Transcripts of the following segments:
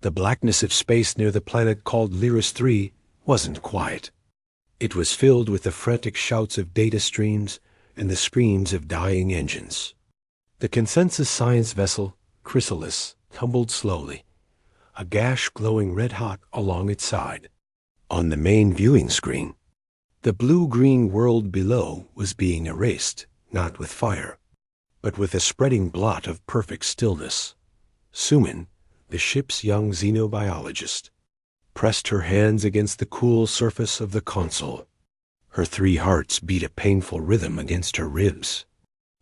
The blackness of space near the planet called Lyris 3 wasn't quiet. It was filled with the frantic shouts of data streams and the screams of dying engines. The consensus science vessel, Chrysalis, tumbled slowly, a gash glowing red-hot along its side. On the main viewing screen, the blue-green world below was being erased, not with fire, but with a spreading blot of perfect stillness. Sumin, the ship's young xenobiologist, pressed her hands against the cool surface of the console. Her 3 hearts beat a painful rhythm against her ribs.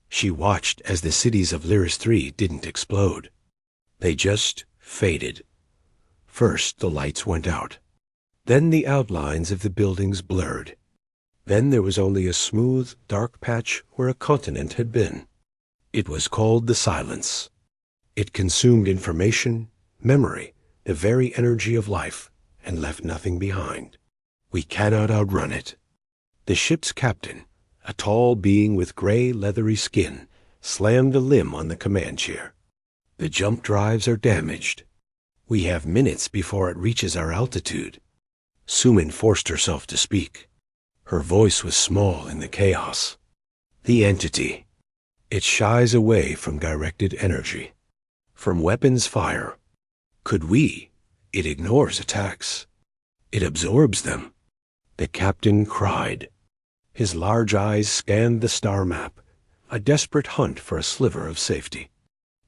She watched as the cities of Lyris 3 didn't explode. They just faded. First, the lights went out. Then the outlines of the buildings blurred. Then there was only a smooth, dark patch where a continent had been. It was called the Silence. It consumed information, memory, the very energy of life, and left nothing behind. We cannot outrun it. The ship's captain, a tall being with gray, leathery skin, slammed a limb on the command chair. The jump drives are damaged. We have minutes before it reaches our altitude. Sumin forced herself to speak. Her voice was small in the chaos. The entity. It shies away from directed energy, from weapons fire. Could we? It ignores attacks. It absorbs them. The captain cried. His large eyes scanned the star map, a desperate hunt for a sliver of safety.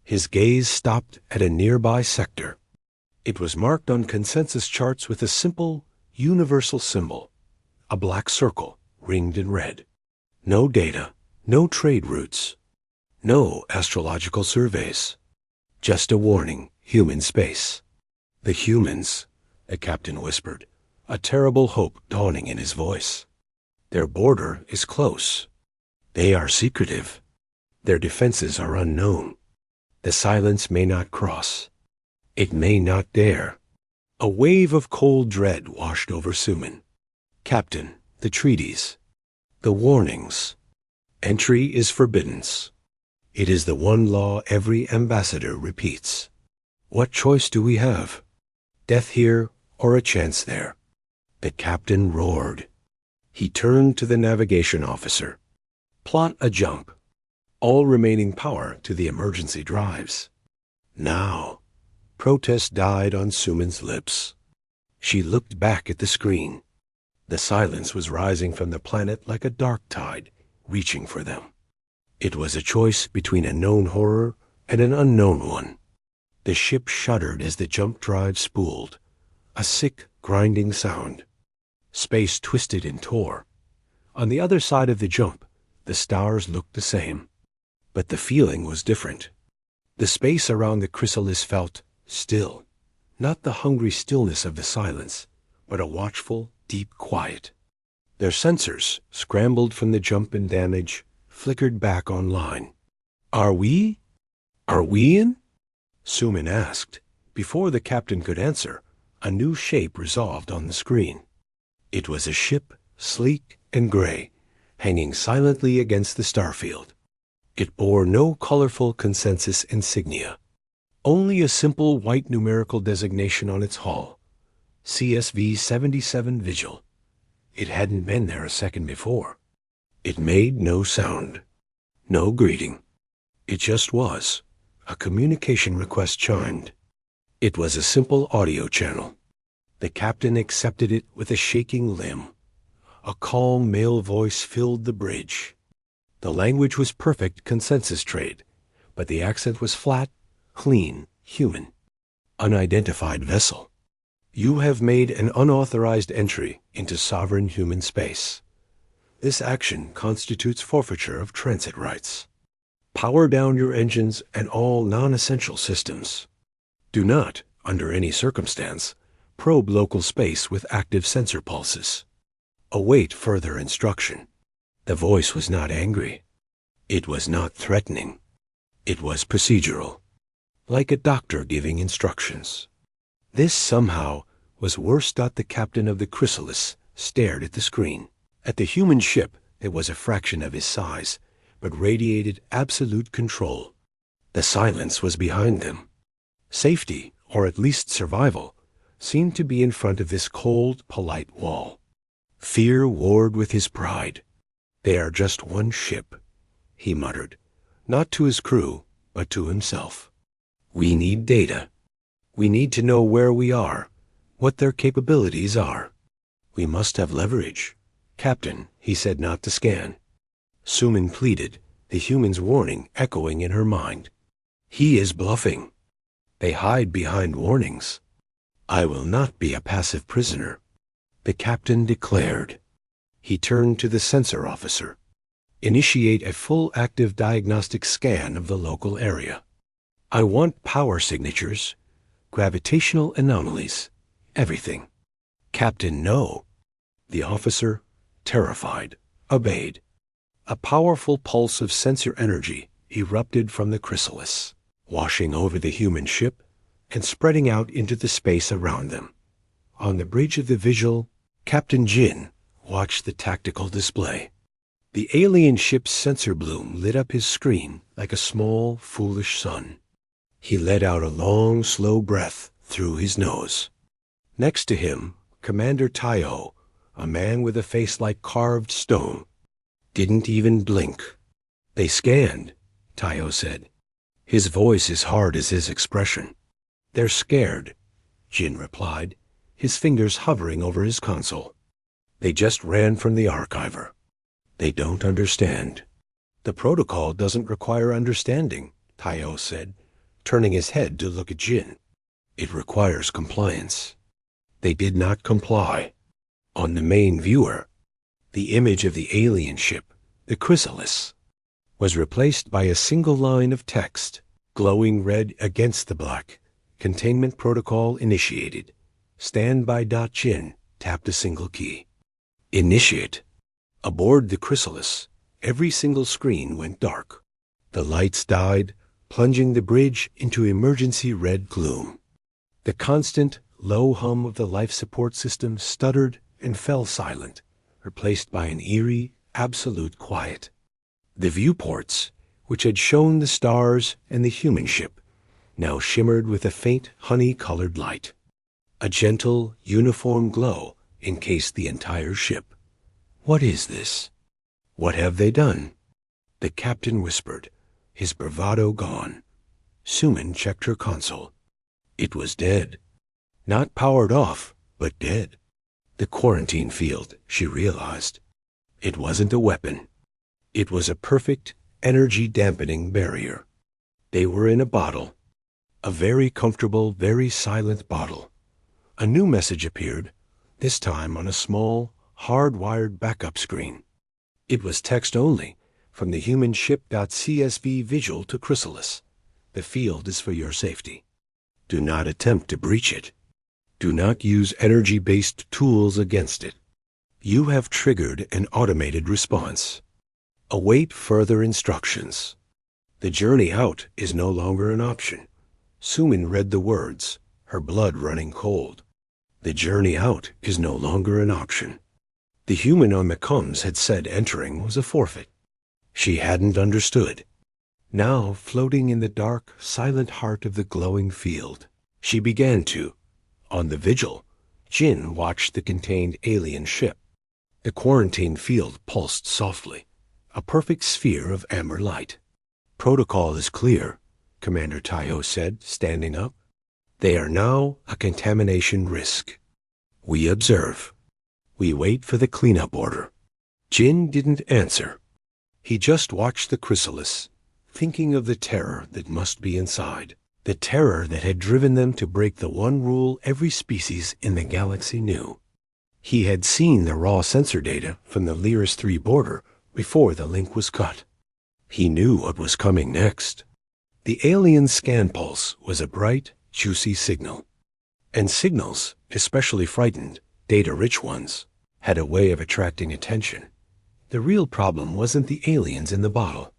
His gaze stopped at a nearby sector. It was marked on consensus charts with a simple, universal symbol, a black circle ringed in red. No data, no trade routes, no astrological surveys. Just a warning, human space. The humans, the captain whispered, a terrible hope dawning in his voice. Their border is close. They are secretive. Their defenses are unknown. The Silence may not cross. It may not dare. A wave of cold dread washed over Sumin. Captain, the treaties, the warnings. Entry is forbidden. It is the one law every ambassador repeats. What choice do we have? Death here or a chance there? The captain roared. He turned to the navigation officer. Plot a jump. All remaining power to the emergency drives. Now. Protest died on Sumin's lips. She looked back at the screen. The Silence was rising from the planet like a dark tide, reaching for them. It was a choice between a known horror and an unknown one. The ship shuddered as the jump drive spooled, a sick, grinding sound. Space twisted and tore. On the other side of the jump, the stars looked the same. But the feeling was different. The space around the Chrysalis felt still, not the hungry stillness of the Silence, but a watchful, deep quiet. Their sensors, scrambled from the jump and damage, flickered back online. Are we in? Sumin asked. Before the captain could answer, a new shape resolved on the screen. It was a ship, sleek and gray, hanging silently against the starfield. It bore no colorful consensus insignia, only a simple white numerical designation on its hull, CSV 77 Vigil. It hadn't been there a second before. It made no sound, no greeting. It just was. A communication request chimed. It was a simple audio channel. The captain accepted it with a shaking limb. A calm male voice filled the bridge. The language was perfect consensus trade, but the accent was flat, clean, human. Unidentified vessel. You have made an unauthorized entry into sovereign human space. This action constitutes forfeiture of transit rights. Power down your engines and all non-essential systems. Do not, under any circumstance, probe local space with active sensor pulses. Await further instruction. The voice was not angry. It was not threatening. It was procedural, like a doctor giving instructions. This somehow was worse. The captain of the Chrysalis stared at the screen. At the human ship, it was a fraction of his size, but radiated absolute control. The Silence was behind them. Safety or at least survival, seemed to be in front of this cold, polite wall. Fear warred with his pride. "They are just one ship," he muttered, not to his crew, but to himself. "We need data. We need to know where we are, what their capabilities are. We must have leverage." "Captain," he said not to scan. Suman pleaded, the human's warning echoing in her mind. "He is bluffing. They hide behind warnings. I will not be a passive prisoner," the captain declared. He turned to the sensor officer. "Initiate a full active diagnostic scan of the local area. I want power signatures, gravitational anomalies, everything." "Captain, no." The officer, terrified, obeyed. A powerful pulse of sensor energy erupted from the chrysalis, washing over the human ship and spreading out into the space around them. On the bridge of the Vigil, Captain Jin watched the tactical display. The alien ship's sensor bloom lit up his screen like a small, foolish sun. He let out a long, slow breath through his nose. Next to him, Commander Taiyo, a man with a face like carved stone, didn't even blink. "They scanned," Taiyo said. His voice as hard as his expression. "They're scared," Jin replied, his fingers hovering over his console. "They just ran from the archiver. They don't understand." "The protocol doesn't require understanding," Taiyo said, turning his head to look at Jin. "It requires compliance." They did not comply. On the main viewer, the image of the alien ship, the chrysalis, was replaced by a single line of text, glowing red against the black. "Containment protocol initiated. Standby. Jin tapped a single key. "Initiate." Aboard the chrysalis, every single screen went dark. The lights died, plunging the bridge into emergency red gloom. The constant, low hum of the life support system stuttered and fell silent, replaced by an eerie, absolute quiet. The viewports, which had shown the stars and the human ship, now shimmered with a faint, honey-colored light. A gentle, uniform glow encased the entire ship. "What is this? What have they done?" The captain whispered, his bravado gone. Suman checked her console. It was dead. Not powered off, but dead. The quarantine field, she realized. It wasn't a weapon. It was a perfect, energy-dampening barrier. They were in a bottle. A very comfortable, very silent bottle. A new message appeared, this time on a small, hard-wired backup screen. It was text only, from the human ship.csv Vigil to Chrysalis. "The field is for your safety. Do not attempt to breach it. Do not use energy-based tools against it. You have triggered an automated response. Await further instructions. The journey out is no longer an option." Suman read the words, her blood running cold. The journey out is no longer an option. The human on the comms had said entering was a forfeit. She hadn't understood. Now, floating in the dark, silent heart of the glowing field, she began to. On the Vigil, Jin watched the contained alien ship. The quarantine field pulsed softly, a perfect sphere of amber light. "Protocol is clear," Commander Taiyo said, standing up. "They are now a contamination risk. We observe. We wait for the cleanup order." Jin didn't answer. He just watched the chrysalis, thinking of the terror that must be inside, the terror that had driven them to break the one rule every species in the galaxy knew. He had seen the raw sensor data from the Lyris 3 border before the link was cut. He knew what was coming next. The alien scan pulse was a bright, juicy signal. And signals, especially frightened, data-rich ones, had a way of attracting attention. The real problem wasn't the aliens in the bottle.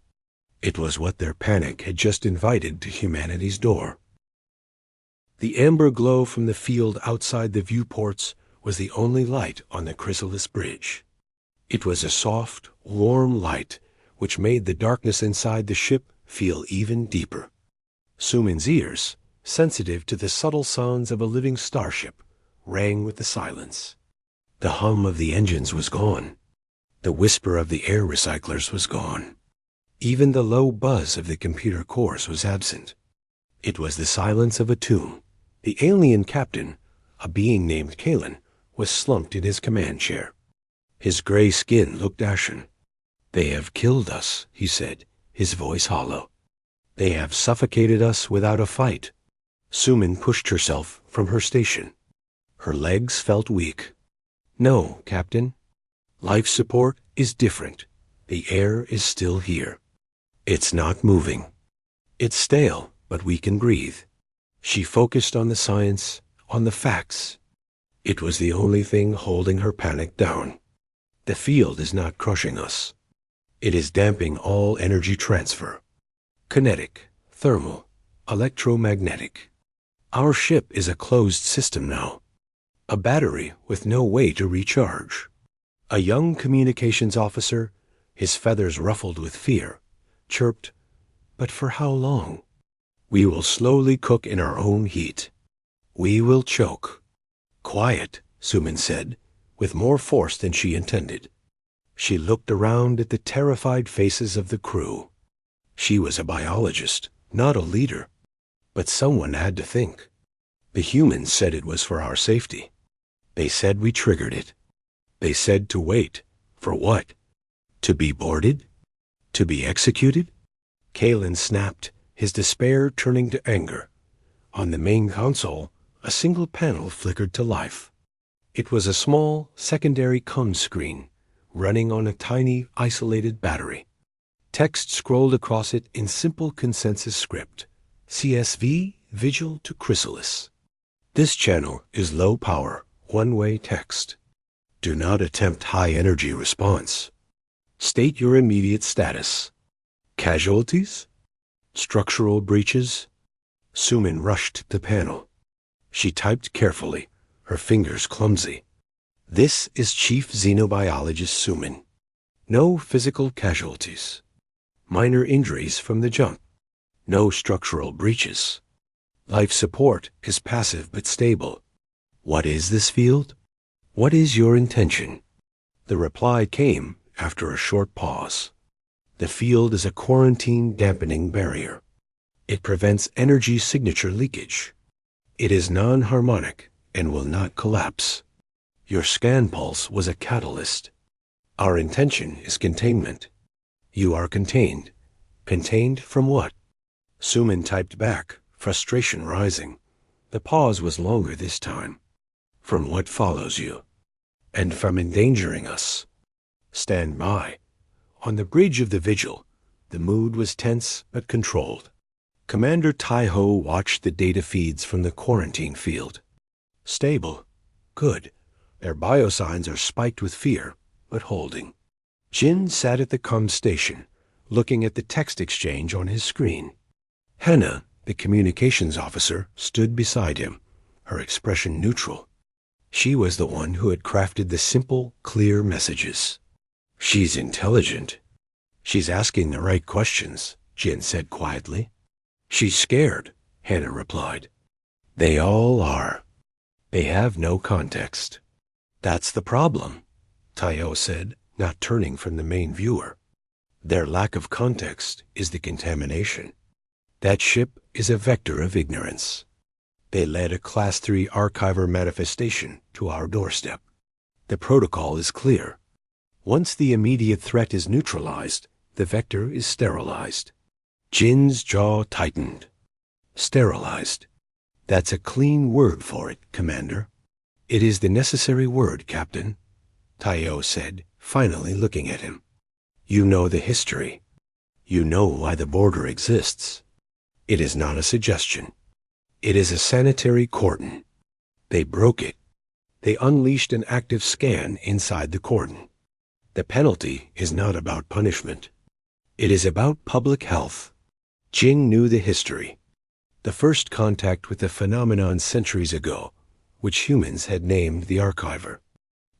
It was what their panic had just invited to humanity's door. The amber glow from the field outside the viewports was the only light on the chrysalis bridge. It was a soft, warm light which made the darkness inside the ship feel even deeper. Suman's ears, sensitive to the subtle sounds of a living starship, rang with the silence. The hum of the engines was gone. The whisper of the air recyclers was gone. Even the low buzz of the computer cores was absent. It was the silence of a tomb. The alien captain, a being named Kalen, was slumped in his command chair. His gray skin looked ashen. "They have killed us," he said, his voice hollow. "They have suffocated us without a fight." Suman pushed herself from her station. Her legs felt weak. "No, Captain. Life support is different. The air is still here. It's not moving. It's stale, but we can breathe." She focused on the science, on the facts. It was the only thing holding her panic down. The field is not crushing us. It is damping all energy transfer. Kinetic, thermal, electromagnetic. Our ship is a closed system now. A battery with no way to recharge. A young communications officer, his feathers ruffled with fear, chirped, "But for how long? We will slowly cook in our own heat. We will choke." "Quiet," Suman said, with more force than she intended. She looked around at the terrified faces of the crew. She was a biologist, not a leader. But someone had to think. The humans said it was for our safety. They said we triggered it. They said to wait. For what? To be boarded? To be executed? Kalen snapped, his despair turning to anger. On the main console, a single panel flickered to life. It was a small, secondary comms screen, running on a tiny, isolated battery. Text scrolled across it in simple consensus script. CSV, Vigil to Chrysalis. This channel is low power, one-way text. Do not attempt high-energy response. State your immediate status. Casualties? Structural breaches? Suman rushed the panel. She typed carefully, her fingers clumsy. This is Chief Xenobiologist Suman. No physical casualties. Minor injuries from the jump. No structural breaches. Life support is passive but stable. What is this field? What is your intention? The reply came after a short pause. The field is a quarantine dampening barrier. It prevents energy signature leakage. It is non-harmonic and will not collapse. Your scan pulse was a catalyst. Our intention is containment. You are contained. Contained from what? Suman typed back, frustration rising. The pause was longer this time. From what follows you. And from endangering us. Stand by. On the bridge of the Vigil, the mood was tense but controlled. Commander Tai-Ho watched the data feeds from the quarantine field. Stable. Good. Their biosigns are spiked with fear, but holding. Jin sat at the comm station, looking at the text exchange on his screen. Hannah, the communications officer, stood beside him, her expression neutral. She was the one who had crafted the simple, clear messages. She's intelligent. She's asking the right questions, Jin said quietly. She's scared, Hannah replied. They all are. They have no context. That's the problem, Tai-Ho said, not turning from the main viewer. Their lack of context is the contamination. That ship is a vector of ignorance. They led a Class 3 archiver manifestation to our doorstep. The protocol is clear. Once the immediate threat is neutralized, the vector is sterilized. Jin's jaw tightened. Sterilized. That's a clean word for it, Commander. It is the necessary word, Captain, Tai-Ho said, finally looking at him. You know the history. You know why the border exists. It is not a suggestion. It is a sanitary cordon. They broke it. They unleashed an active scan inside the cordon. The penalty is not about punishment. It is about public health. Jin knew the history. The first contact with the phenomenon centuries ago, which humans had named the archiver.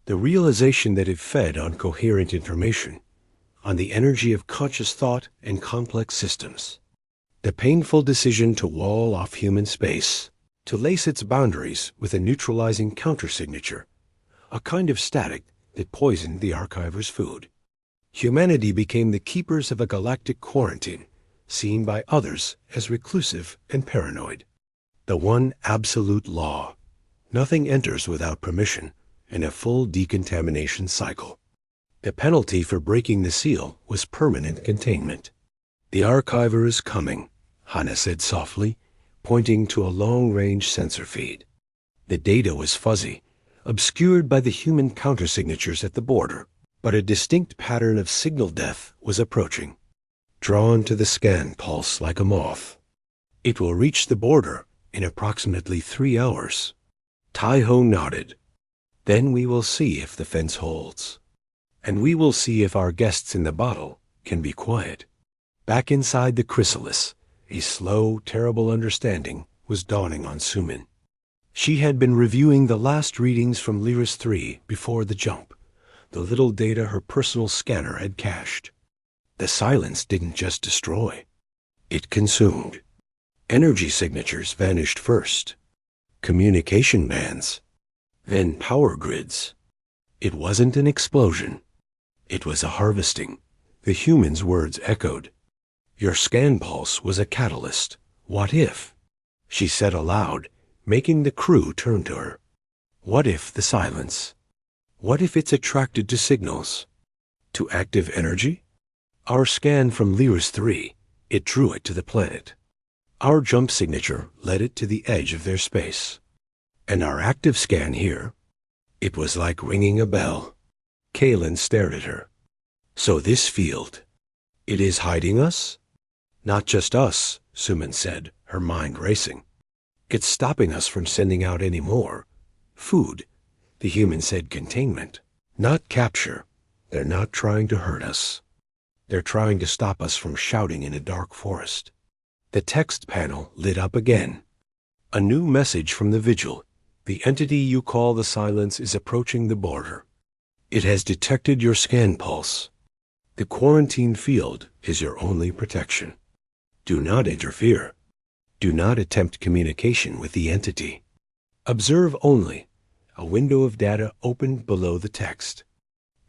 The realization that it fed on coherent information, on the energy of conscious thought and complex systems. The painful decision to wall off human space, to lace its boundaries with a neutralizing countersignature, a kind of static that poisoned the archiver's food. Humanity became the keepers of a galactic quarantine, seen by others as reclusive and paranoid. The one absolute law: nothing enters without permission, in a full decontamination cycle. The penalty for breaking the seal was permanent containment. "The archiver is coming," Hannah said softly, pointing to a long-range sensor feed. The data was fuzzy, obscured by the human countersignatures at the border, but a distinct pattern of signal death was approaching, drawn to the scan pulse like a moth. "It will reach the border in approximately 3 hours." Tai-Ho nodded. "Then we will see if the fence holds. And we will see if our guests in the bottle can be quiet." Back inside the chrysalis, a slow, terrible understanding was dawning on Sumin. She had been reviewing the last readings from Lyris 3 before the jump, the little data her personal scanner had cached. The silence didn't just destroy. It consumed. Energy signatures vanished first. Communication bands. Then power grids. It wasn't an explosion. It was a harvesting. The human's words echoed. "Your scan pulse was a catalyst. What if?" She said aloud, making the crew turn to her. "What if the silence? What if it's attracted to signals? To active energy? Our scan from Lyris 3, it drew it to the planet. Our jump signature led it to the edge of their space. And our active scan here, it was like ringing a bell." Kalen stared at her. "So this field, it is hiding us?" "Not just us," Suman said, her mind racing. "It's stopping us from sending out any more. Food." The human said containment, not capture. "They're not trying to hurt us. They're trying to stop us from shouting in a dark forest." The text panel lit up again. "A new message from the Vigil. The entity you call the Silence is approaching the border. It has detected your scan pulse. The quarantine field is your only protection. Do not interfere. Do not attempt communication with the entity. Observe only." A window of data opened below the text.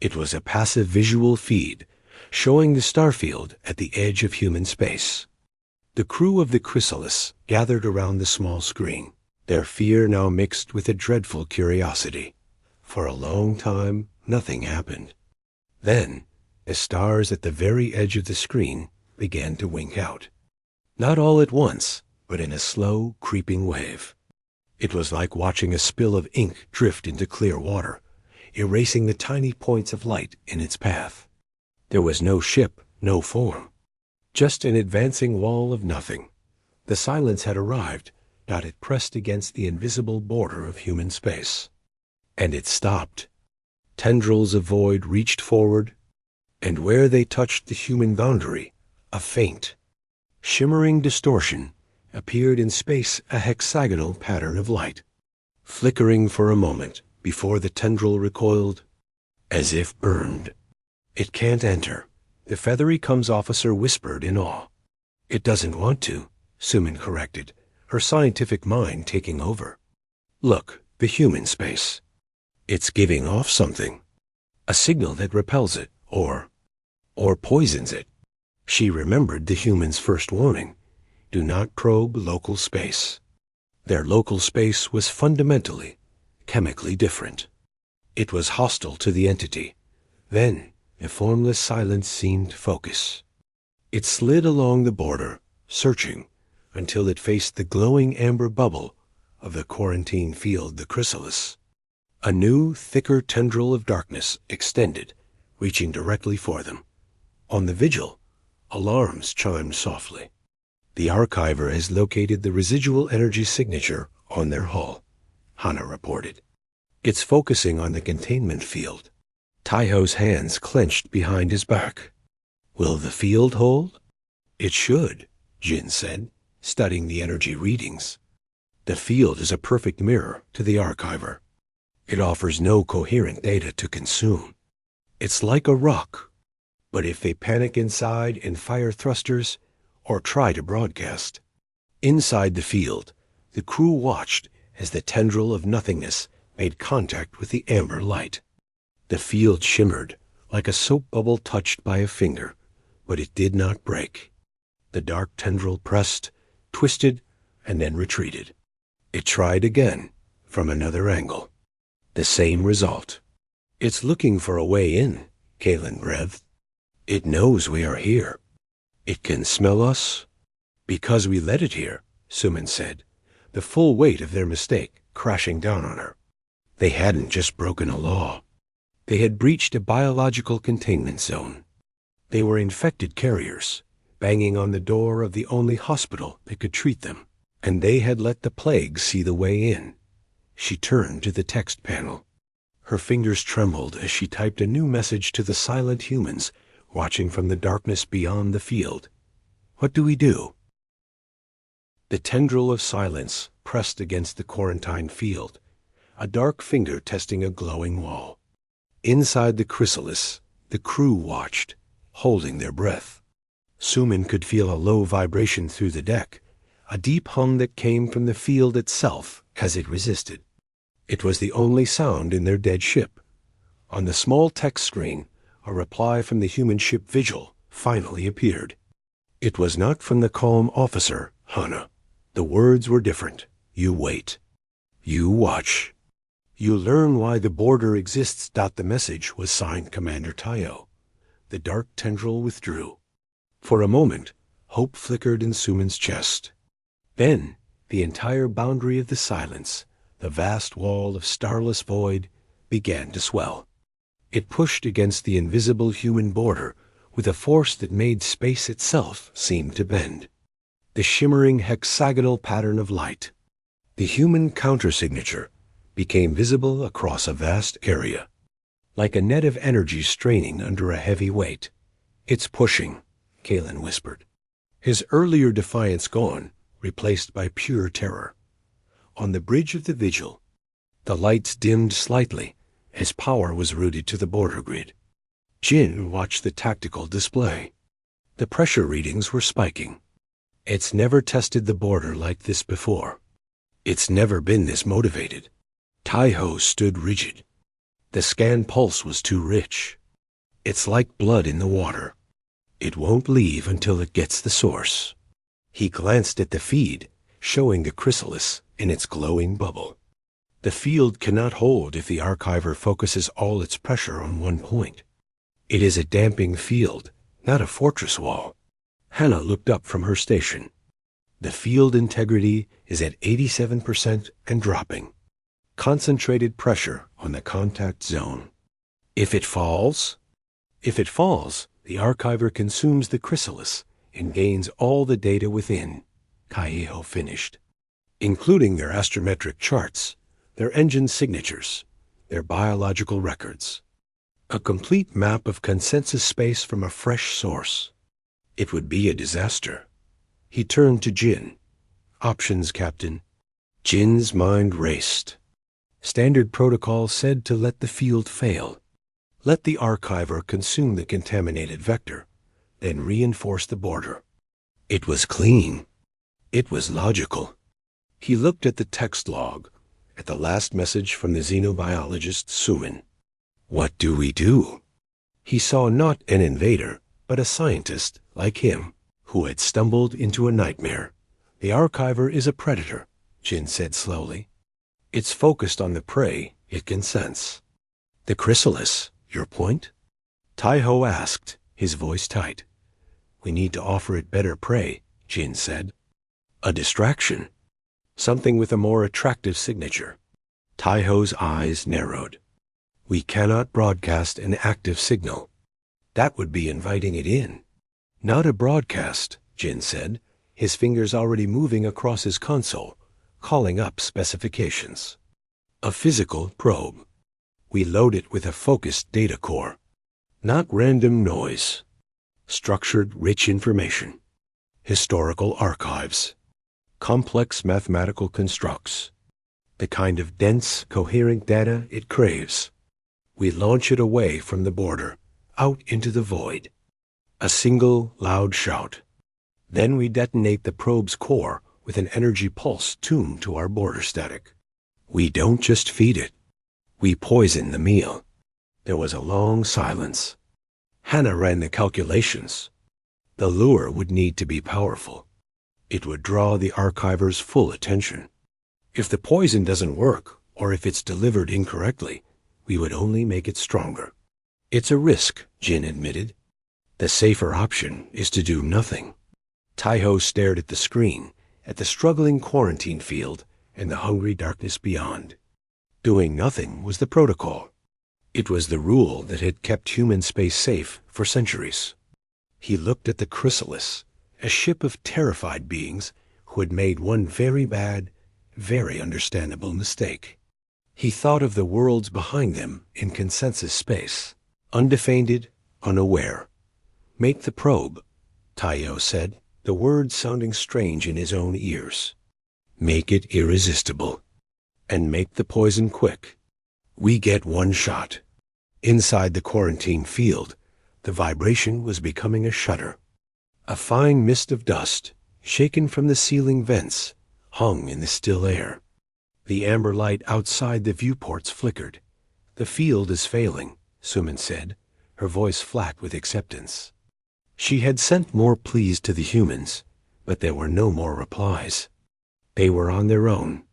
It was a passive visual feed, showing the starfield at the edge of human space. The crew of the chrysalis gathered around the small screen, their fear now mixed with a dreadful curiosity. For a long time, nothing happened. Then, the stars at the very edge of the screen began to wink out. Not all at once, but in a slow, creeping wave. It was like watching a spill of ink drift into clear water, erasing the tiny points of light in its path. There was no ship, no form. Just an advancing wall of nothing. The silence had arrived, it pressed against the invisible border of human space. And it stopped. Tendrils of void reached forward, and where they touched the human boundary, a faint, shimmering distortion appeared in space, a hexagonal pattern of light, flickering for a moment before the tendril recoiled, as if burned. "It can't enter," the feathery comms officer whispered in awe. "It doesn't want to," Suman corrected, her scientific mind taking over. "Look, the human space. It's giving off something. A signal that repels it, or poisons it." She remembered the human's first warning. Do not probe local space. Their local space was fundamentally, chemically different. It was hostile to the entity. Then, a formless silence seemed to focus. It slid along the border, searching, until it faced the glowing amber bubble of the quarantine field, the chrysalis. A new, thicker tendril of darkness extended, reaching directly for them. On the Vigil, alarms chimed softly. "The archiver has located the residual energy signature on their hull," Hannah reported. "It's focusing on the containment field." Tai-Ho's hands clenched behind his back. "Will the field hold?" "It should," Jin said, studying the energy readings. "The field is a perfect mirror to the archiver. It offers no coherent data to consume. It's like a rock. But if they panic inside and fire thrusters, or try to broadcast. Inside the field, the crew watched as the tendril of nothingness made contact with the amber light. The field shimmered like a soap bubble touched by a finger, but it did not break. The dark tendril pressed, twisted, and then retreated. It tried again, from another angle. The same result. "It's looking for a way in," Kalen breathed. "It knows we are here. It can smell us." "Because we let it here," Suman said, the full weight of their mistake crashing down on her. They hadn't just broken a law. They had breached a biological containment zone. They were infected carriers, banging on the door of the only hospital that could treat them, and they had let the plague see the way in. She turned to the text panel. Her fingers trembled as she typed a new message to the silent humans watching from the darkness beyond the field. "What do we do?" The tendril of silence pressed against the quarantine field, a dark finger testing a glowing wall. Inside the chrysalis, the crew watched, holding their breath. Suman could feel a low vibration through the deck, a deep hum that came from the field itself as it resisted. It was the only sound in their dead ship. On the small text screen, a reply from the human ship Vigil finally appeared. It was not from the calm officer, Hana. The words were different. "You wait. You watch. You learn why the border exists." The message was signed Commander Taiho. The dark tendril withdrew. For a moment, hope flickered in Suman's chest. Then, the entire boundary of the silence, the vast wall of starless void, began to swell. It pushed against the invisible human border with a force that made space itself seem to bend. The shimmering hexagonal pattern of light, the human countersignature, became visible across a vast area. Like a net of energy straining under a heavy weight. "It's pushing," Kalen whispered. His earlier defiance gone, replaced by pure terror. On the bridge of the Vigil, the lights dimmed slightly as power was routed to the border grid. Jin watched the tactical display. The pressure readings were spiking. It's never tested the border like this before. It's never been this motivated. Taiho stood rigid. The scan pulse was too rich. "It's like blood in the water. It won't leave until it gets the source." He glanced at the feed, showing the chrysalis in its glowing bubble. The field cannot hold if the archiver focuses all its pressure on one point. It is a damping field, not a fortress wall. Hannah looked up from her station. The field integrity is at 87% and dropping. Concentrated pressure on the contact zone. If it falls, the archiver consumes the chrysalis and gains all the data within, Taiho finished, including their astrometric charts, their engine signatures, their biological records. A complete map of consensus space from a fresh source. It would be a disaster. He turned to Jin. "Options, Captain." Jin's mind raced. Standard protocol said to let the field fail. Let the archiver consume the contaminated vector, then reinforce the border. It was clean. It was logical. He looked at the text log, at the last message from the xenobiologist Suman. "What do we do?" He saw not an invader, but a scientist like him, who had stumbled into a nightmare. "The archiver is a predator," Jin said slowly. "It's focused on the prey it can sense." "The chrysalis, your point?" Taiho asked, his voice tight. "We need to offer it better prey," Jin said. "A distraction. Something with a more attractive signature." Taiho's eyes narrowed. "We cannot broadcast an active signal. That would be inviting it in." "Not a broadcast," Jin said, his fingers already moving across his console, calling up specifications. "A physical probe. We load it with a focused data core. Not random noise. Structured, rich information. Historical archives. Complex mathematical constructs. The kind of dense, coherent data it craves. We launch it away from the border, out into the void. A single loud shout. Then we detonate the probe's core with an energy pulse tuned to our border static. We don't just feed it. We poison the meal. There was a long silence. Hannah ran the calculations. The lure would need to be powerful. It would draw the archiver's full attention. If the poison doesn't work, or if it's delivered incorrectly, we would only make it stronger. It's a risk, Jin admitted. The safer option is to do nothing. Taiho stared at the screen, at the struggling quarantine field, and the hungry darkness beyond. Doing nothing was the protocol. It was the rule that had kept human space safe for centuries. He looked at the chrysalis, a ship of terrified beings who had made one very bad, very understandable mistake. He thought of the worlds behind them in consensus space, undefended, unaware. Make the probe, Taiho said, the words sounding strange in his own ears. Make it irresistible. And make the poison quick. We get one shot. Inside the quarantine field, the vibration was becoming a shudder. A fine mist of dust, shaken from the ceiling vents, hung in the still air. The amber light outside the viewports flickered. The field is failing, Suman said, her voice flat with acceptance. She had sent more pleas to the humans, but there were no more replies. They were on their own.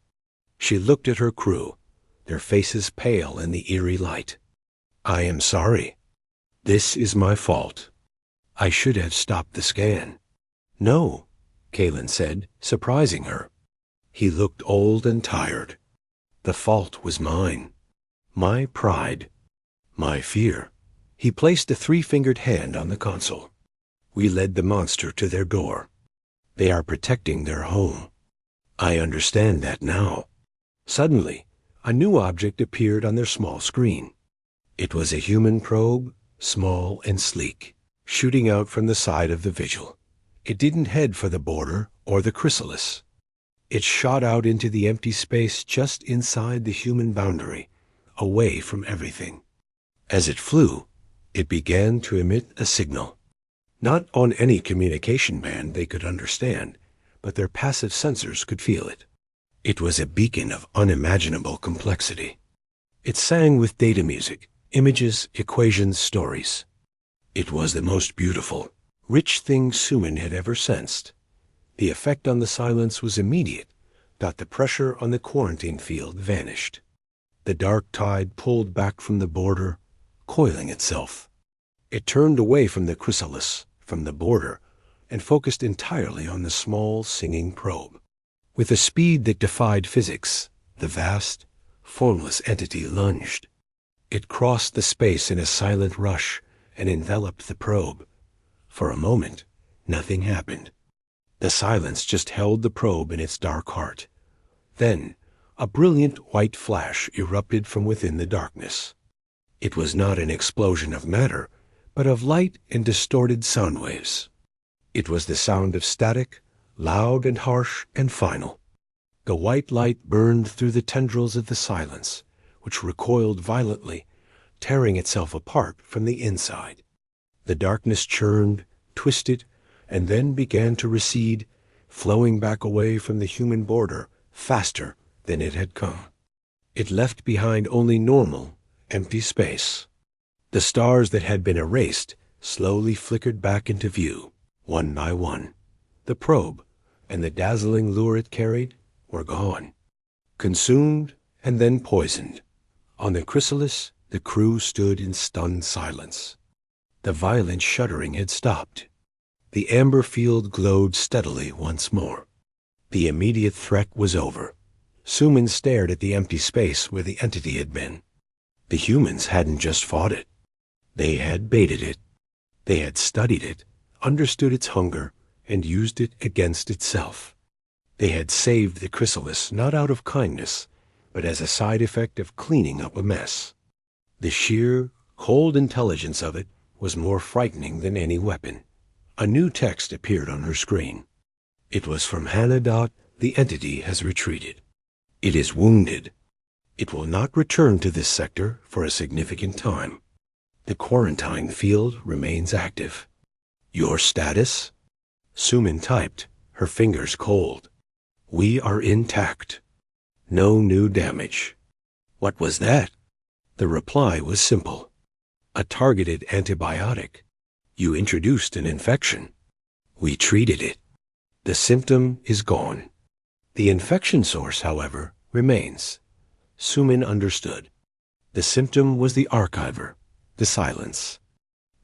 She looked at her crew, their faces pale in the eerie light. I am sorry. This is my fault. I should have stopped the scan. No, Kalen said, surprising her. He looked old and tired. The fault was mine. My pride. My fear. He placed a three-fingered hand on the console. We led the monster to their door. They are protecting their home. I understand that now. Suddenly, a new object appeared on their small screen. It was a human probe, small and sleek, shooting out from the side of the vigil. It didn't head for the border or the chrysalis. It shot out into the empty space just inside the human boundary, away from everything. As it flew, it began to emit a signal. Not on any communication band they could understand, but their passive sensors could feel it. It was a beacon of unimaginable complexity. It sang with data music, images, equations, stories. It was the most beautiful, rich thing Suman had ever sensed. The effect on the silence was immediate, but the pressure on the quarantine field vanished. The dark tide pulled back from the border, coiling itself. It turned away from the chrysalis, from the border, and focused entirely on the small, singing probe. With a speed that defied physics, the vast, formless entity lunged. It crossed the space in a silent rush and enveloped the probe. For a moment, nothing happened. The silence just held the probe in its dark heart. Then, a brilliant white flash erupted from within the darkness. It was not an explosion of matter, but of light and distorted sound waves. It was the sound of static, loud and harsh and final. The white light burned through the tendrils of the silence, which recoiled violently, tearing itself apart from the inside. The darkness churned, twisted, and then began to recede, flowing back away from the human border faster than it had come. It left behind only normal, empty space. The stars that had been erased slowly flickered back into view, one by one. The probe and the dazzling lure it carried were gone. Consumed and then poisoned. On the chrysalis, the crew stood in stunned silence. The violent shuddering had stopped. The amber field glowed steadily once more. The immediate threat was over. Suman stared at the empty space where the entity had been. The humans hadn't just fought it. They had baited it. They had studied it, understood its hunger, and used it against itself. They had saved the chrysalis not out of kindness, but as a side effect of cleaning up a mess. The sheer, cold intelligence of it was more frightening than any weapon. A new text appeared on her screen. It was from Hannah. The entity has retreated. It is wounded. It will not return to this sector for a significant time. The quarantine field remains active. Your status? Sumin typed, her fingers cold. We are intact. No new damage. What was that? The reply was simple. A targeted antibiotic. You introduced an infection. We treated it. The symptom is gone. The infection source, however, remains. Sumin understood. The symptom was the archiver, the silence.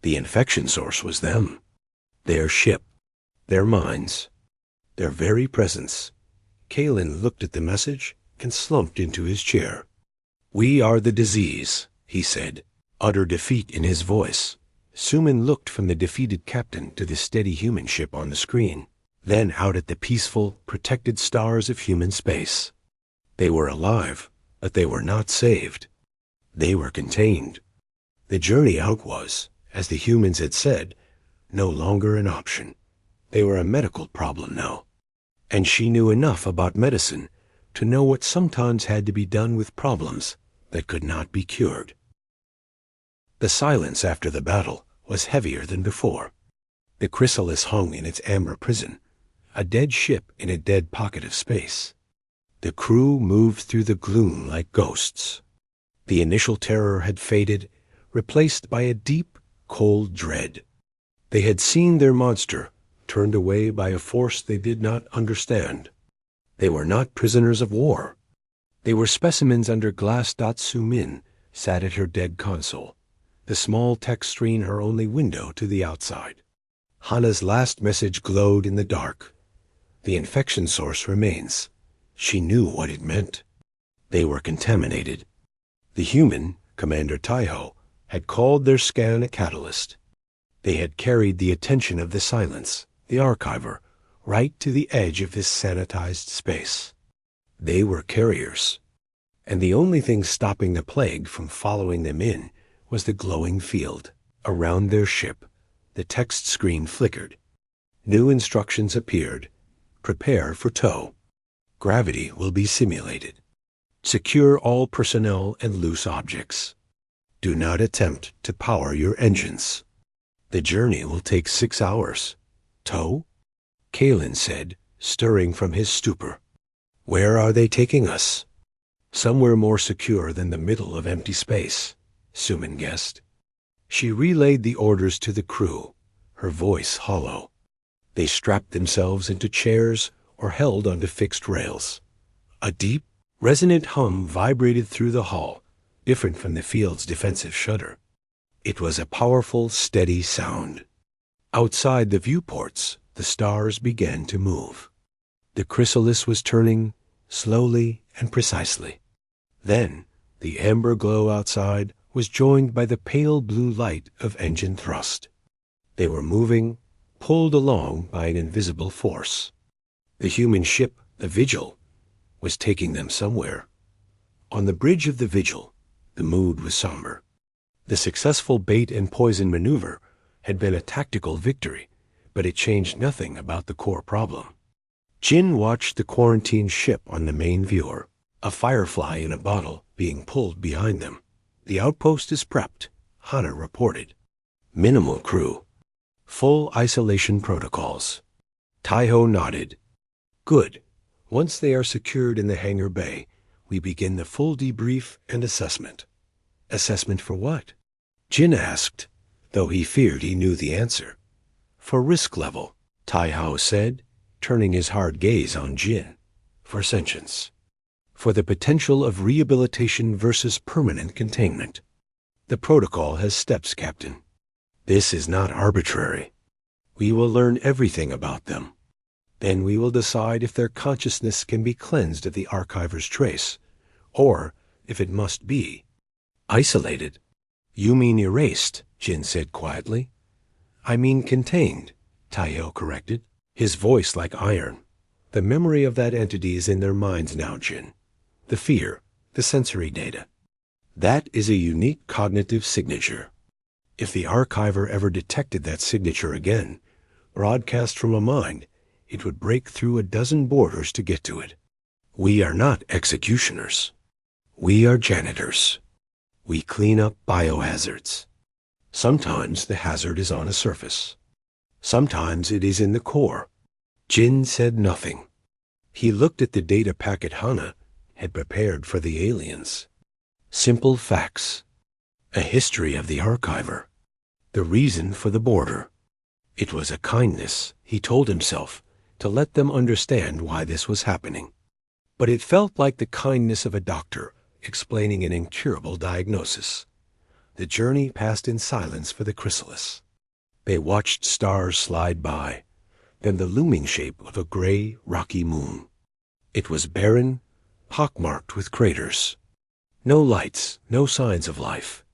The infection source was them. Their ship, their minds, their very presence. Kalen looked at the message and slumped into his chair. We are the disease, he said, utter defeat in his voice. Sumin looked from the defeated captain to the steady human ship on the screen, then out at the peaceful, protected stars of human space. They were alive, but they were not saved. They were contained. The journey out was, as the humans had said, no longer an option. They were a medical problem now. And she knew enough about medicine to know what sometimes had to be done with problems that could not be cured. The silence after the battle was heavier than before. The chrysalis hung in its amber prison, a dead ship in a dead pocket of space. The crew moved through the gloom like ghosts. The initial terror had faded, replaced by a deep, cold dread. They had seen their monster, turned away by a force they did not understand. They were not prisoners of war. They were specimens under glass. Sumin sat at her dead console, the small text screen her only window to the outside. Hana's last message glowed in the dark. The infection source remains. She knew what it meant. They were contaminated. The human, Commander Taiho, had called their scan a catalyst. They had carried the attention of the silence, the archiver, right to the edge of this sanitized space. They were carriers. And the only thing stopping the plague from following them in was the glowing field. Around their ship, the text screen flickered. New instructions appeared. Prepare for tow. Gravity will be simulated. Secure all personnel and loose objects. Do not attempt to power your engines. The journey will take 6 hours. Tow? Kalen said, stirring from his stupor. Where are they taking us? Somewhere more secure than the middle of empty space, Sumin guessed. She relayed the orders to the crew, her voice hollow. They strapped themselves into chairs or held onto fixed rails. A deep, resonant hum vibrated through the hull, different from the field's defensive shudder. It was a powerful, steady sound. Outside the viewports, the stars began to move. The chrysalis was turning, slowly and precisely. Then, the amber glow outside was joined by the pale blue light of engine thrust. They were moving, pulled along by an invisible force. The human ship, the Vigil, was taking them somewhere. On the bridge of the Vigil, the mood was somber. The successful bait and poison maneuver had been a tactical victory, but it changed nothing about the core problem. Jin watched the quarantined ship on the main viewer, a firefly in a bottle being pulled behind them. The outpost is prepped, Hana reported. Minimal crew. Full isolation protocols. Taiho nodded. Good. Once they are secured in the hangar bay, we begin the full debrief and assessment. Assessment for what? Jin asked, though he feared he knew the answer. For risk level, Taiho said, turning his hard gaze on Jin. For sentience. For the potential of rehabilitation versus permanent containment. The protocol has steps, Captain. This is not arbitrary. We will learn everything about them. Then we will decide if their consciousness can be cleansed of the archiver's trace, or, if it must be, isolated. You mean erased, Jin said quietly. I mean contained, Taiho corrected, his voice like iron. The memory of that entity is in their minds now, Jin. The fear, the sensory data. That is a unique cognitive signature. If the archiver ever detected that signature again, broadcast from a mind, it would break through a dozen borders to get to it. We are not executioners. We are janitors. We clean up biohazards. Sometimes the hazard is on a surface. Sometimes it is in the core, Jin said nothing. He looked at the data packet Hana had prepared for the aliens. Simple facts. A history of the archiver. The reason for the border. It was a kindness, he told himself, to let them understand why this was happening. But it felt like the kindness of a doctor explaining an incurable diagnosis. The journey passed in silence for the chrysalis. They watched stars slide by, then the looming shape of a gray, rocky moon. It was barren, pockmarked with craters. No lights, no signs of life.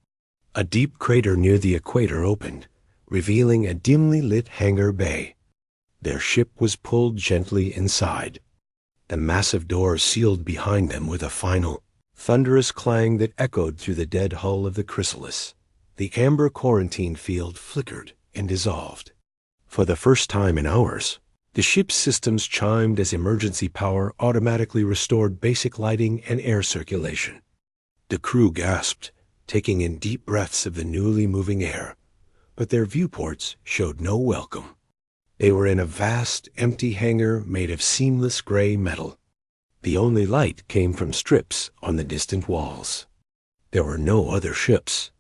A deep crater near the equator opened, revealing a dimly lit hangar bay. Their ship was pulled gently inside. The massive doors sealed behind them with a final, thunderous clang that echoed through the dead hull of the chrysalis. The amber quarantine field flickered and dissolved. For the first time in hours, the ship's systems chimed as emergency power automatically restored basic lighting and air circulation. The crew gasped, taking in deep breaths of the newly moving air, but their viewports showed no welcome. They were in a vast, empty hangar made of seamless gray metal. The only light came from strips on the distant walls. There were no other ships,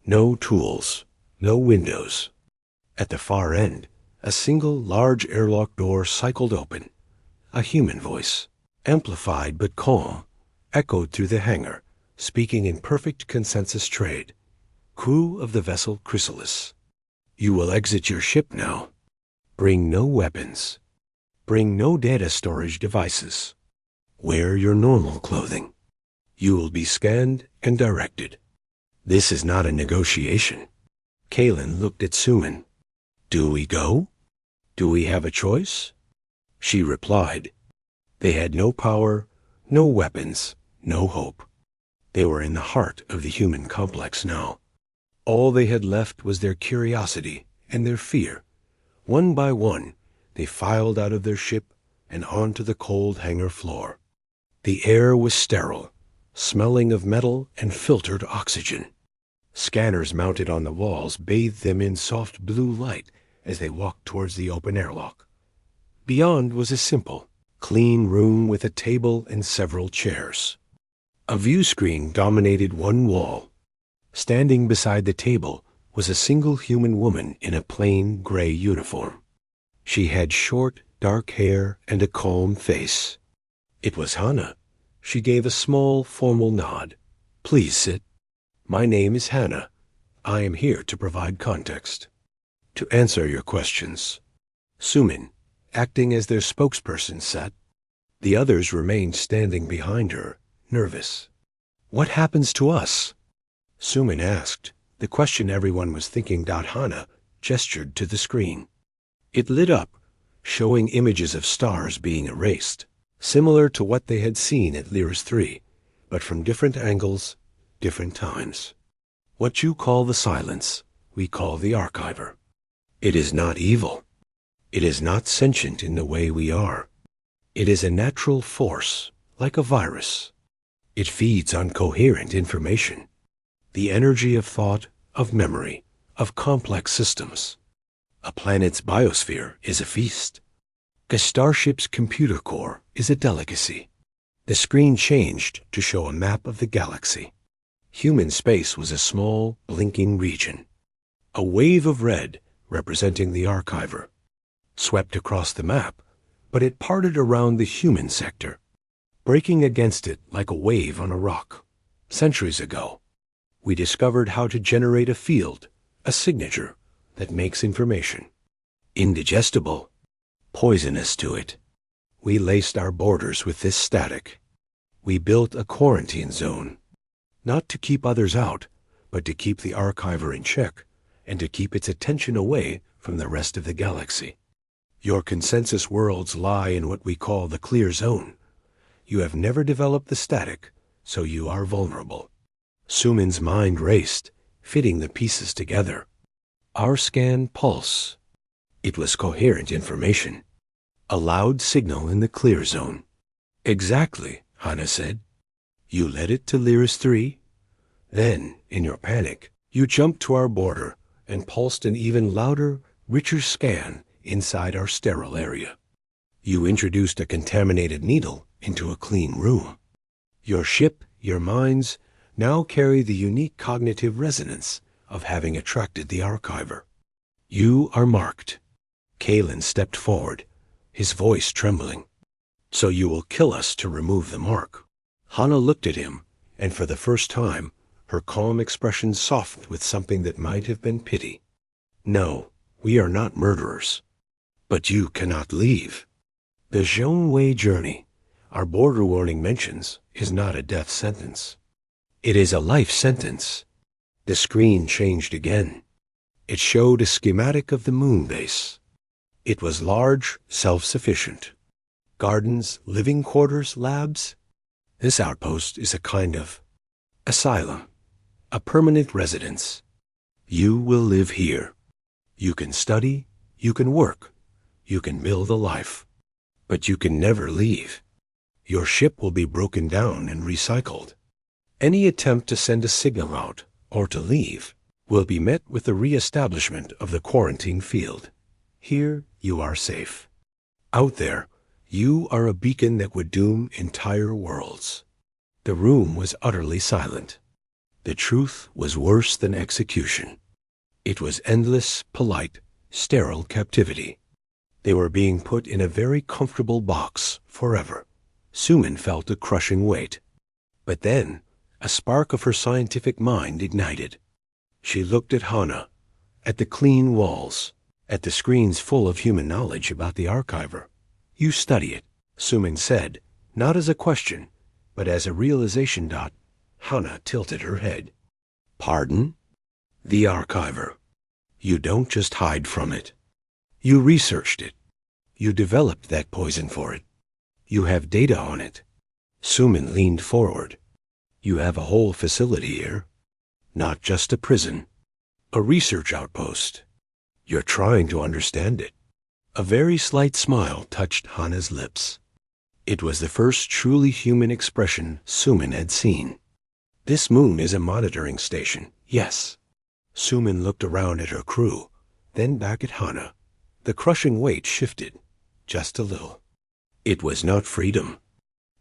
no tools, no windows. At the far end, a single large airlock door cycled open. A human voice, amplified but calm, echoed through the hangar, speaking in perfect consensus trade. Crew of the vessel Chrysalis, you will exit your ship now. Bring no weapons. Bring no data storage devices. Wear your normal clothing. You will be scanned and directed. This is not a negotiation. Kalen looked at Suman. Do we go? Do we have a choice? She replied. They had no power, no weapons, no hope. They were in the heart of the human complex now. All they had left was their curiosity and their fear. One by one, they filed out of their ship and onto the cold hangar floor. The air was sterile, smelling of metal and filtered oxygen. Scanners mounted on the walls bathed them in soft blue light as they walked towards the open airlock. Beyond was a simple, clean room with a table and several chairs. A view screen dominated one wall. Standing beside the table was a single human woman in a plain gray uniform. She had short, dark hair and a calm face. It was Hannah. She gave a small, formal nod. Please sit. My name is Hannah. I am here to provide context. To answer your questions. Sumin, acting as their spokesperson, sat. The others remained standing behind her, nervous. What happens to us? Sumin asked. The question everyone was thinking. Hannah gestured to the screen. It lit up, showing images of stars being erased, similar to what they had seen at Lyris 3, but from different angles, different times. What you call the silence, we call the archiver. It is not evil. It is not sentient in the way we are. It is a natural force, like a virus. It feeds on coherent information, the energy of thought, of memory, of complex systems. A planet's biosphere is a feast. A starship's computer core is a delicacy. The screen changed to show a map of the galaxy. Human space was a small, blinking region. A wave of red, representing the archiver, swept across the map, but it parted around the human sector, breaking against it like a wave on a rock. Centuries ago, we discovered how to generate a field, a signature, that makes information indigestible, poisonous to it. We laced our borders with this static. We built a quarantine zone, not to keep others out, but to keep the archiver in check and to keep its attention away from the rest of the galaxy. Your consensus worlds lie in what we call the clear zone. You have never developed the static, so you are vulnerable. Sumin's mind raced, fitting the pieces together. Our scan pulse. It was coherent information. A loud signal in the clear zone. Exactly, Hannah said. You led it to Lyris 3. Then, in your panic, you jumped to our border and pulsed an even louder, richer scan inside our sterile area. You introduced a contaminated needle into a clean room. Your ship, your minds, now carry the unique cognitive resonance of having attracted the archiver. You are marked. Kalen stepped forward, his voice trembling. So you will kill us to remove the mark. Hannah looked at him, and for the first time, her calm expression softened with something that might have been pity. No, we are not murderers. But you cannot leave. The Zhongwei journey, our border warning mentions, is not a death sentence. It is a life sentence. The screen changed again. It showed a schematic of the moon base. It was large, self-sufficient. Gardens, living quarters, labs. This outpost is a kind of asylum, a permanent residence. You will live here. You can study, you can work, you can build a life. But you can never leave. Your ship will be broken down and recycled. Any attempt to send a signal out or to leave will be met with the re-establishment of the quarantine field. Here you are safe. Out there, you are a beacon that would doom entire worlds. The room was utterly silent. The truth was worse than execution. It was endless, polite, sterile captivity. They were being put in a very comfortable box forever. Sumin felt a crushing weight. But then, a spark of her scientific mind ignited. She looked at Hannah, at the clean walls, at the screens full of human knowledge about the archiver. You study it, Sumin said, not as a question, but as a realization. Hannah tilted her head. Pardon? The archiver. You don't just hide from it. You researched it. You developed that poison for it. You have data on it. Sumin leaned forward. You have a whole facility here. Not just a prison. A research outpost. You're trying to understand it. A very slight smile touched Hannah's lips. It was the first truly human expression Sumin had seen. This moon is a monitoring station, yes. Sumin looked around at her crew, then back at Hannah. The crushing weight shifted, just a little. It was not freedom,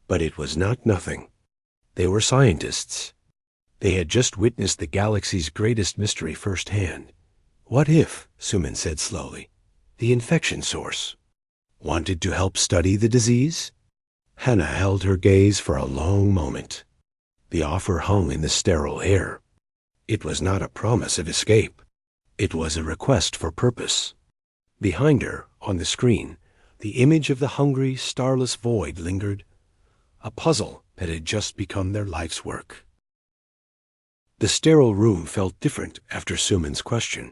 but it was not nothing. They were scientists. They had just witnessed the galaxy's greatest mystery firsthand. What if, Sumin said slowly, the infection source wanted to help study the disease? Hannah held her gaze for a long moment. The offer hung in the sterile air. It was not a promise of escape. It was a request for purpose. Behind her, on the screen, the image of the hungry, starless void lingered, a puzzle that had just become their life's work. The sterile room felt different after Sumin's question.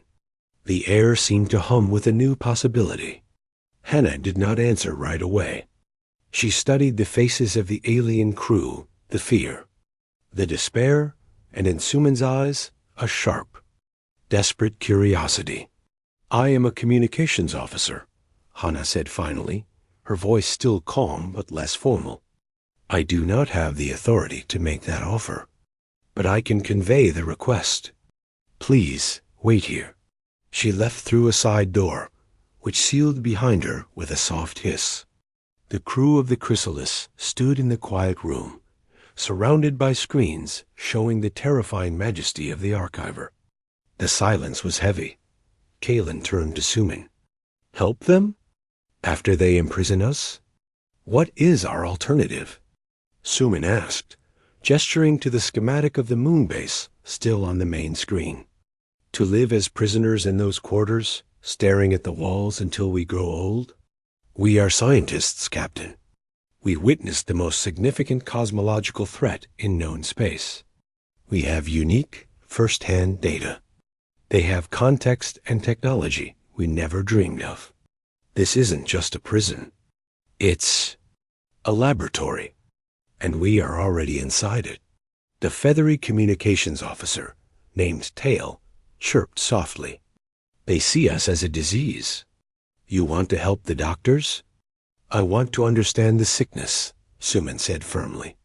The air seemed to hum with a new possibility. Hannah did not answer right away. She studied the faces of the alien crew, the fear, the despair, and in Sumin's eyes, a sharp, desperate curiosity. I am a communications officer, Hannah said finally, her voice still calm but less formal. I do not have the authority to make that offer, but I can convey the request. Please wait here. She left through a side door, which sealed behind her with a soft hiss. The crew of the Chrysalis stood in the quiet room, surrounded by screens showing the terrifying majesty of the archiver. The silence was heavy. Kalen turned to Sumin. Help them? After they imprison us? What is our alternative? Sumin asked, gesturing to the schematic of the moon base still on the main screen. To live as prisoners in those quarters, staring at the walls until we grow old? We are scientists, Captain. We witnessed the most significant cosmological threat in known space. We have unique, first-hand data. They have context and technology we never dreamed of. This isn't just a prison. It's a laboratory, and we are already inside it. The feathery communications officer, named Tail, chirped softly. They see us as a disease. You want to help the doctors? I want to understand the sickness, Sumin said firmly.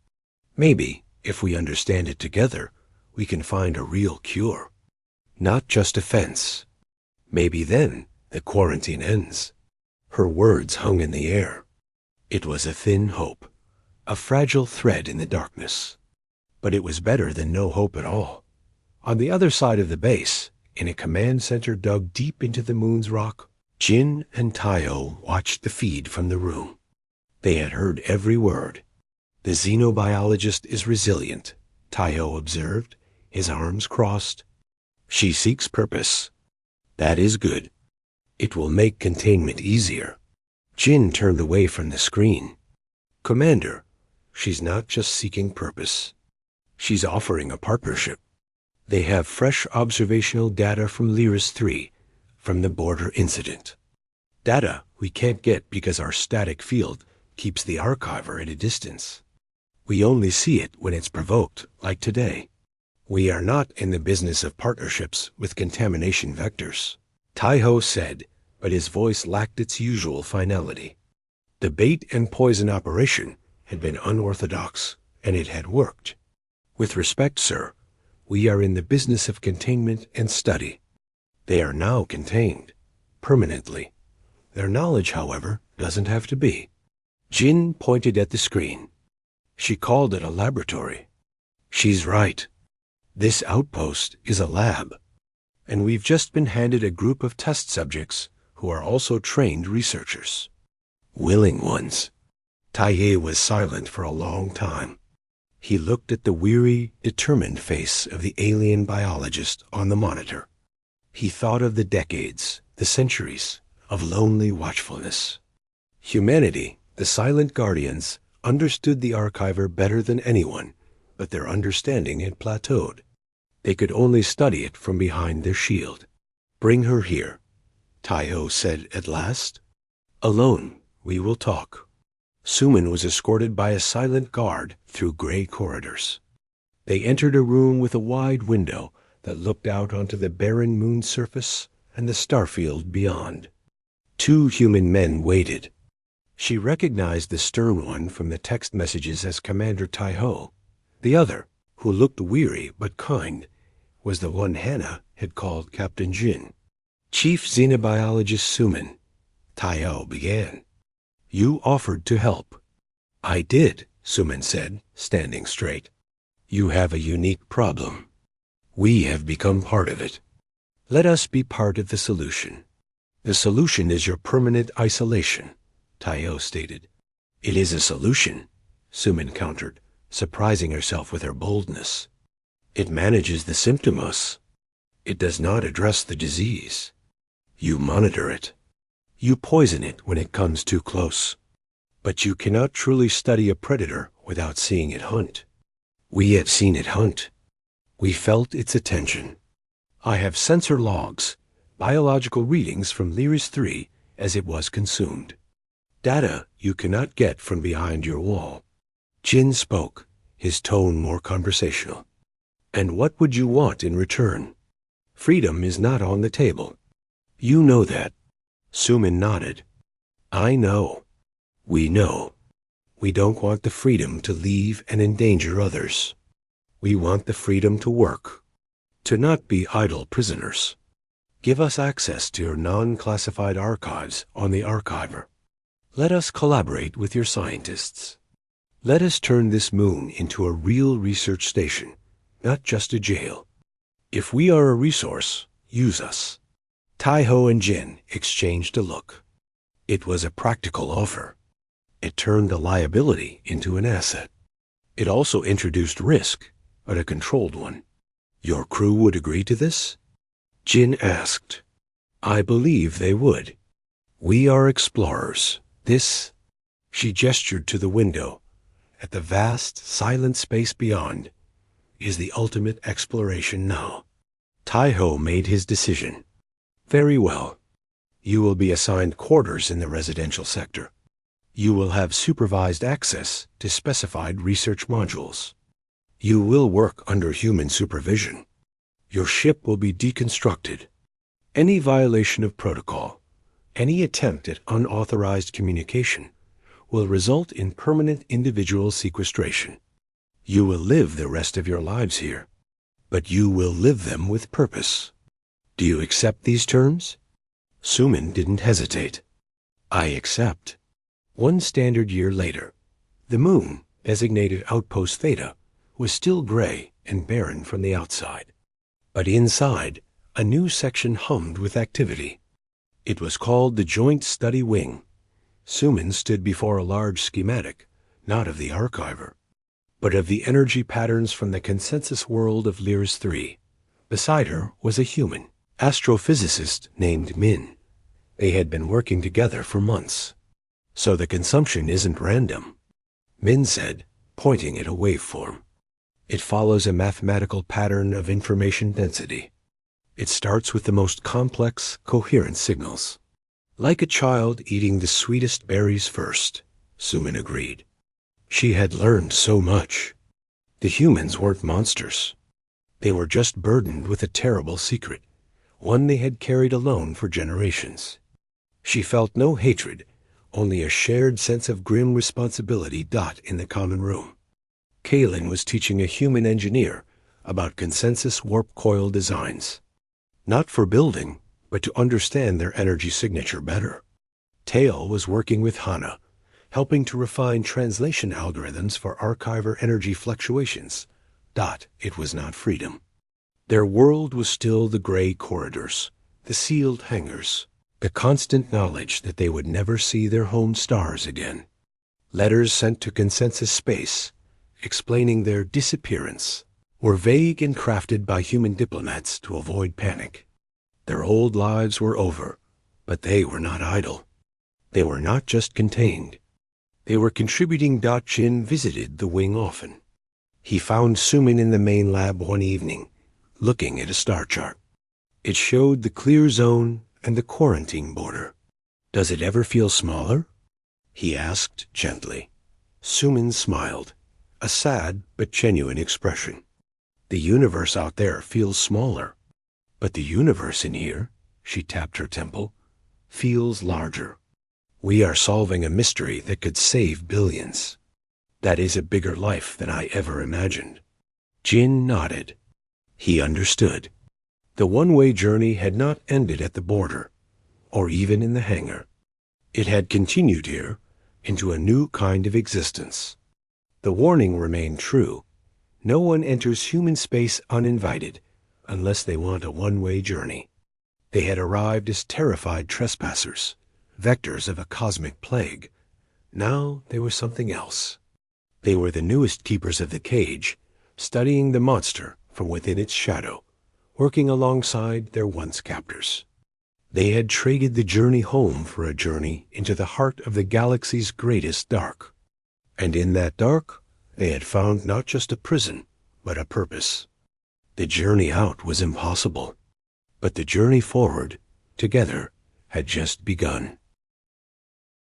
Maybe, if we understand it together, we can find a real cure. Not just a fence. Maybe then the quarantine ends. Her words hung in the air. It was a thin hope, a fragile thread in the darkness. But it was better than no hope at all. On the other side of the base, in a command center dug deep into the moon's rock, Jin and Taiho watched the feed from the room. They had heard every word. "The xenobiologist is resilient," Taiho observed, his arms crossed. "She seeks purpose. That is good. It will make containment easier." Jin turned away from the screen. "Commander, she's not just seeking purpose. She's offering a partnership. They have fresh observational data from Lyris 3, from the border incident. Data we can't get because our static field keeps the archiver at a distance. We only see it when it's provoked, like today. We are not in the business of partnerships with contamination vectors," Taiho said, but his voice lacked its usual finality. The bait and poison operation had been unorthodox, and it had worked. "With respect, sir, we are in the business of containment and study. They are now contained, permanently. Their knowledge, however, doesn't have to be." Jin pointed at the screen. "She called it a laboratory. She's right. This outpost is a lab, and we've just been handed a group of test subjects who are also trained researchers. Willing ones." Taihe was silent for a long time. He looked at the weary, determined face of the alien biologist on the monitor. He thought of the decades, the centuries, of lonely watchfulness. Humanity, the silent guardians, understood the archiver better than anyone, but their understanding had plateaued. They could only study it from behind their shield. "Bring her here," Taiho said at last. "Alone, we will talk." Suman was escorted by a silent guard through gray corridors. They entered a room with a wide window that looked out onto the barren moon surface and the starfield beyond. Two human men waited. She recognized the stern one from the text messages as Commander Taiho. The other, who looked weary but kind, was the one Hannah had called Captain Jin. "Chief Xenobiologist Suman," Taiho began. "You offered to help." "I did," Suman said, standing straight. "You have a unique problem. We have become part of it. Let us be part of the solution." "The solution is your permanent isolation," Taiho stated. "It is a solution," Suman countered, surprising herself with her boldness. "It manages the symptoms. It does not address the disease. You monitor it. You poison it when it comes too close. But you cannot truly study a predator without seeing it hunt. We have seen it hunt. We felt its attention. I have sensor logs, biological readings from Lyris 3 as it was consumed. Data you cannot get from behind your wall." Jin spoke, his tone more conversational. "And what would you want in return? Freedom is not on the table. You know that." Suman nodded. "I know. We know. We don't want the freedom to leave and endanger others. We want the freedom to work, to not be idle prisoners. Give us access to your non-classified archives on the archiver. Let us collaborate with your scientists. Let us turn this moon into a real research station, not just a jail. If we are a resource, use us." Taiho and Jin exchanged a look. It was a practical offer. It turned a liability into an asset. It also introduced risk, but a controlled one. "Your crew would agree to this?" Jin asked. "I believe they would. We are explorers. This," she gestured to the window, "at the vast, silent space beyond, is the ultimate exploration now." Taiho made his decision. "Very well. You will be assigned quarters in the residential sector. You will have supervised access to specified research modules. You will work under human supervision. Your ship will be deconstructed. Any violation of protocol, any attempt at unauthorized communication, will result in permanent individual sequestration. You will live the rest of your lives here, but you will live them with purpose. Do you accept these terms?" Suman didn't hesitate. "I accept." 1 standard year later, the moon, designated Outpost Theta, was still gray and barren from the outside. But inside, a new section hummed with activity. It was called the Joint Study Wing. Suman stood before a large schematic, not of the archiver, but of the energy patterns from the consensus world of Lyris 3. Beside her was a human, astrophysicist named Min. They had been working together for months. So the consumption isn't random, Min said, pointing at a waveform. It follows a mathematical pattern of information density. It starts with the most complex, coherent signals. Like a child eating the sweetest berries first, Suman agreed. She had learned so much. The humans weren't monsters. They were just burdened with a terrible secret, one they had carried alone for generations. She felt no hatred, only a shared sense of grim responsibility in the common room. Kalen was teaching a human engineer about consensus warp coil designs. Not for building, but to understand their energy signature better. Tail was working with Hana, helping to refine translation algorithms for archiver energy fluctuations. It was not freedom. Their world was still the gray corridors, the sealed hangars, the constant knowledge that they would never see their home stars again. Letters sent to consensus space, explaining their disappearance, were vague and crafted by human diplomats to avoid panic. Their old lives were over, but they were not idle. They were not just contained. They were contributing. Jin visited the wing often. He found Suman in the main lab one evening, looking at a star chart. It showed the clear zone and the quarantine border. "Does it ever feel smaller?" he asked gently. Suman smiled, a sad but genuine expression. "The universe out there feels smaller, but the universe in here," she tapped her temple, "feels larger. We are solving a mystery that could save billions. That is a bigger life than I ever imagined." Jin nodded. He understood. The one-way journey had not ended at the border, or even in the hangar. It had continued here, into a new kind of existence. The warning remained true. No one enters human space uninvited, unless they want a one-way journey. They had arrived as terrified trespassers, vectors of a cosmic plague. Now they were something else. They were the newest keepers of the cage, studying the monster from within its shadow, working alongside their once captors. They had traded the journey home for a journey into the heart of the galaxy's greatest dark. And in that dark, they had found not just a prison, but a purpose. The journey out was impossible, but the journey forward, together, had just begun.